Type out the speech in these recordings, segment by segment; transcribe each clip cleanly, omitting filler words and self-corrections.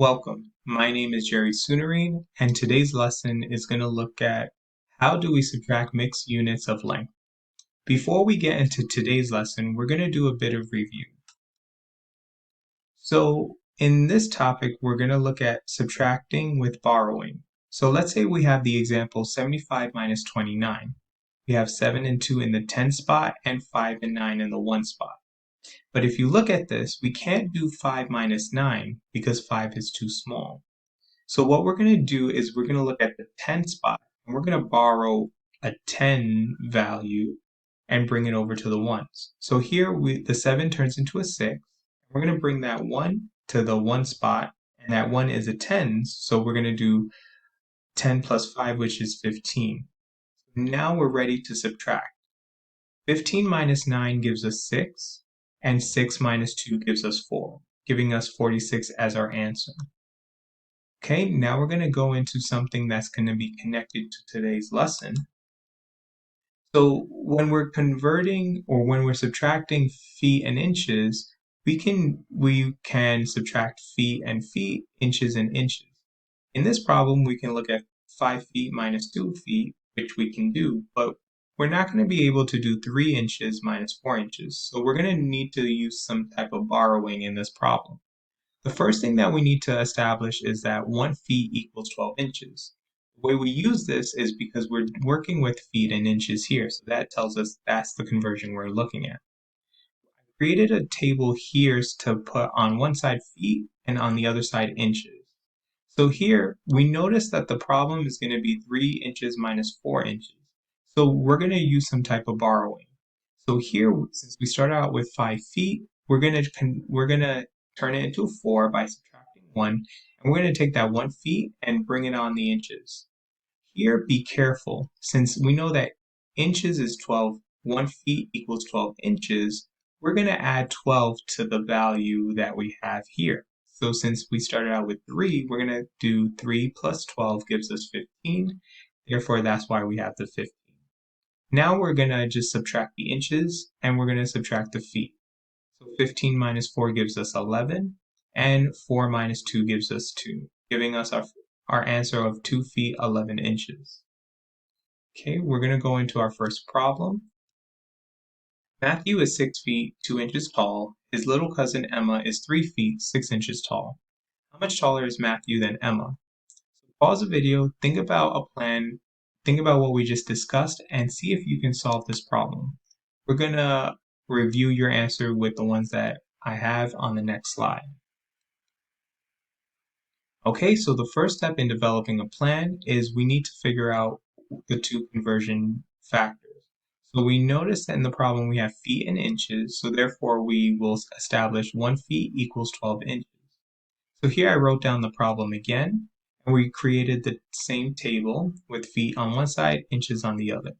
Welcome. My name is Jerry Sunarine, and today's lesson is going to look at how do we subtract mixed units of length. Before we get into today's lesson, we're going to do a bit of review. So in this topic, we're going to look at subtracting with borrowing. So let's say we have the example 75 minus 29. We have 7 and 2 in the 10 spot and 5 and 9 in the 1 spot. But if you look at this, we can't do 5 minus 9 because 5 is too small. So what we're going to do is we're going to look at the 10 spot, and we're going to borrow a 10 value and bring it over to the 1s. So here the 7 turns into a 6. We're going to bring that 1 to the 1 spot, and that 1 is a 10, so we're going to do 10 plus 5, which is 15. Now we're ready to subtract. 15 minus 9 gives us 6, and 6 minus 2 gives us 4, giving us 46 as our answer. Okay, now we're going to go into something that's going to be connected to today's lesson. So when we're converting or when we're subtracting feet and inches, we can subtract feet and feet, inches and inches. In this problem, we can look at 5 feet minus 2 feet, which we can do, but we're not going to be able to do 3 inches minus 4 inches. So we're going to need to use some type of borrowing in this problem. The first thing that we need to establish is that 1 feet equals 12 inches. The way we use this is because we're working with feet and inches here, so that tells us that's the conversion we're looking at. I created a table here to put on one side feet and on the other side inches. So here we notice that the problem is going to be 3 inches minus 4 inches. So we're going to use some type of borrowing. So here, since we started out with 5 feet, we're going to turn it into 4 by subtracting 1, and we're going to take that 1 feet and bring it on the inches. Here, be careful, since we know that inches is 12, 1 feet equals 12 inches, we're going to add 12 to the value that we have here. So since we started out with 3, we're going to do 3 plus 12 gives us 15, therefore that's why we have the 15. Now we're going to just subtract the inches, and we're going to subtract the feet. So 15 minus 4 gives us 11, and 4 minus 2 gives us 2, giving us our answer of 2 feet 11 inches. Okay, we're going to go into our first problem. Matthew is 6 feet 2 inches tall. His little cousin Emma is 3 feet 6 inches tall. How much taller is Matthew than Emma? So pause the video, think about a plan, think about what we just discussed, and see if you can solve this problem. We're going to review your answer with the ones that I have on the next slide. Okay, so the first step in developing a plan is we need to figure out the two conversion factors. So we notice that in the problem we have feet and inches, so therefore we will establish 1 feet equals 12 inches. So here I wrote down the problem again, and we created the same table with feet on one side, inches on the other.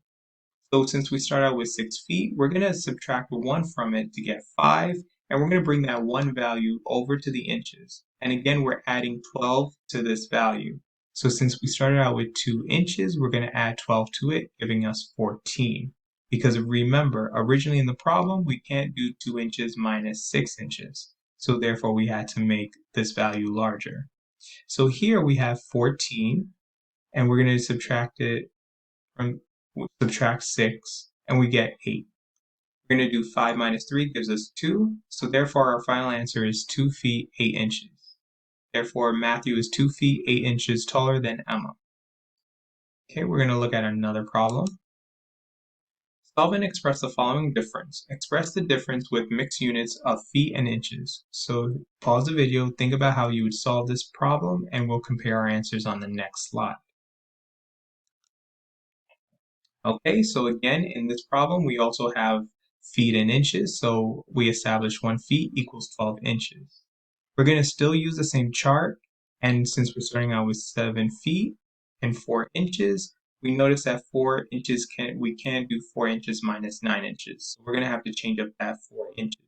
So since we start out with 6 feet, we're going to subtract 1 from it to get 5, and we're going to bring that 1 value over to the inches. And again, we're adding 12 to this value. So since we started out with 2 inches, we're going to add 12 to it, giving us 14. Because remember, originally in the problem, we can't do 2 inches minus 6 inches. So therefore, we had to make this value larger. So here we have 14, and we're going to subtract 6, and we get 8. We're going to do 5 minus 3 gives us 2, so therefore our final answer is 2 feet 8 inches. Therefore, Matthew is 2 feet 8 inches taller than Emma. Okay, we're going to look at another problem. Solve and express the following difference. Express the difference with mixed units of feet and inches. So pause the video, think about how you would solve this problem, and we'll compare our answers on the next slide. Okay, so again, in this problem, we also have feet and inches, so we establish 1 feet equals 12 inches. We're going to still use the same chart, and since we're starting out with 7 feet and 4 inches, we notice that 4 inches we can't do 4 inches minus 9 inches. So we're going to have to change up that 4 inches.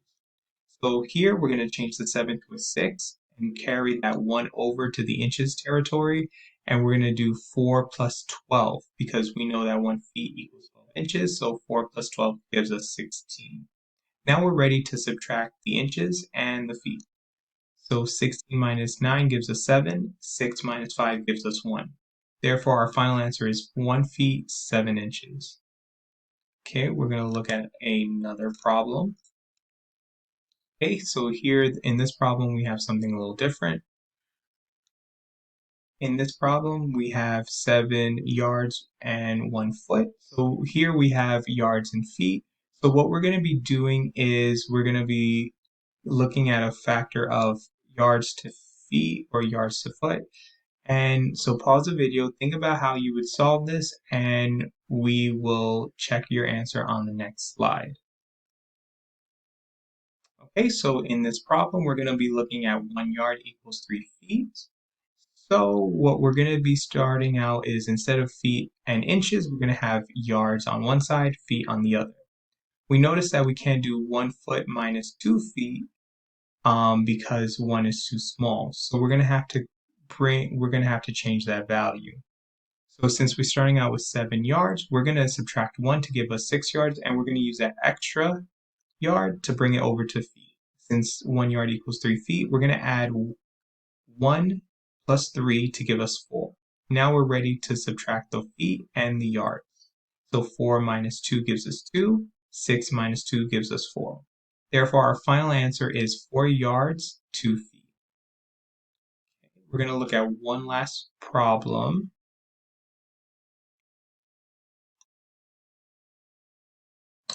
So here we're going to change the 7 to a 6 and carry that 1 over to the inches territory, and we're going to do 4 plus 12 because we know that 1 feet equals 12 inches, so 4 plus 12 gives us 16. Now we're ready to subtract the inches and the feet. So 16 minus 9 gives us 7. 6 minus 5 gives us 1. Therefore, our final answer is 1 feet 7 inches. Okay, we're going to look at another problem. Okay, so here in this problem, we have something a little different. In this problem, we have 7 yards and 1 foot. So here we have yards and feet. So what we're going to be doing is we're going to be looking at a factor of yards to feet or yards to foot. And so pause the video, think about how you would solve this, and we will check your answer on the next slide. Okay, so in this problem, we're going to be looking at 1 yard equals 3 feet. So what we're going to be starting out is instead of feet and inches, we're going to have yards on one side, feet on the other. We notice that we can't do 1 foot minus 2 feet because 1 is too small. So we're going to have to change that value. So since we're starting out with 7 yards, we're going to subtract 1 to give us 6 yards, and we're going to use that extra yard to bring it over to feet. Since 1 yard equals 3 feet, we're going to add 1 plus 3 to give us 4. Now we're ready to subtract the feet and the yards. So 4 minus 2 gives us 2. 6 minus 2 gives us 4. Therefore, our final answer is 4 yards, 2 feet. We're going to look at one last problem.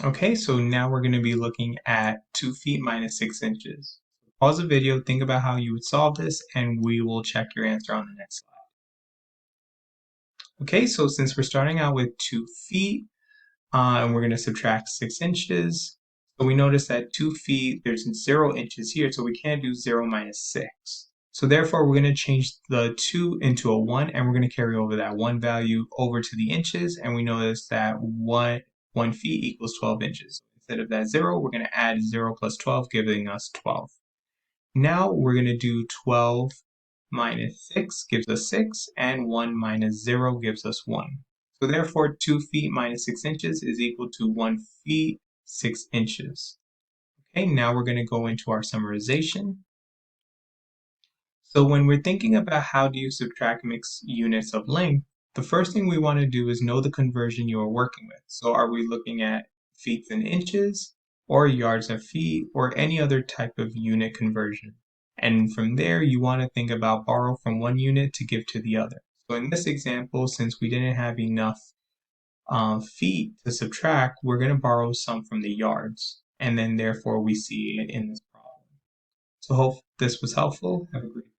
Okay, so now we're going to be looking at 2 feet minus 6 inches. Pause the video, think about how you would solve this, and we will check your answer on the next slide. Okay, so since we're starting out with 2 feet, and we're going to subtract 6 inches, so we notice that 2 feet, there's 0 inches here, so we can't do 0 minus 6. So therefore, we're going to change the 2 into a 1, and we're going to carry over that 1 value over to the inches, and we notice that 1 feet equals 12 inches. Instead of that 0, we're going to add 0 plus 12, giving us 12. Now we're going to do 12 minus 6 gives us 6, and 1 minus 0 gives us 1. So therefore, 2 feet minus 6 inches is equal to 1 feet 6 inches. Okay, now we're going to go into our summarization. So when we're thinking about how do you subtract mixed units of length, the first thing we want to do is know the conversion you are working with. So are we looking at feet and inches, or yards and feet, or any other type of unit conversion? And from there, you want to think about borrow from one unit to give to the other. So in this example, since we didn't have enough feet to subtract, we're going to borrow some from the yards. And then therefore we see it in this problem. So hope this was helpful. Have a great day.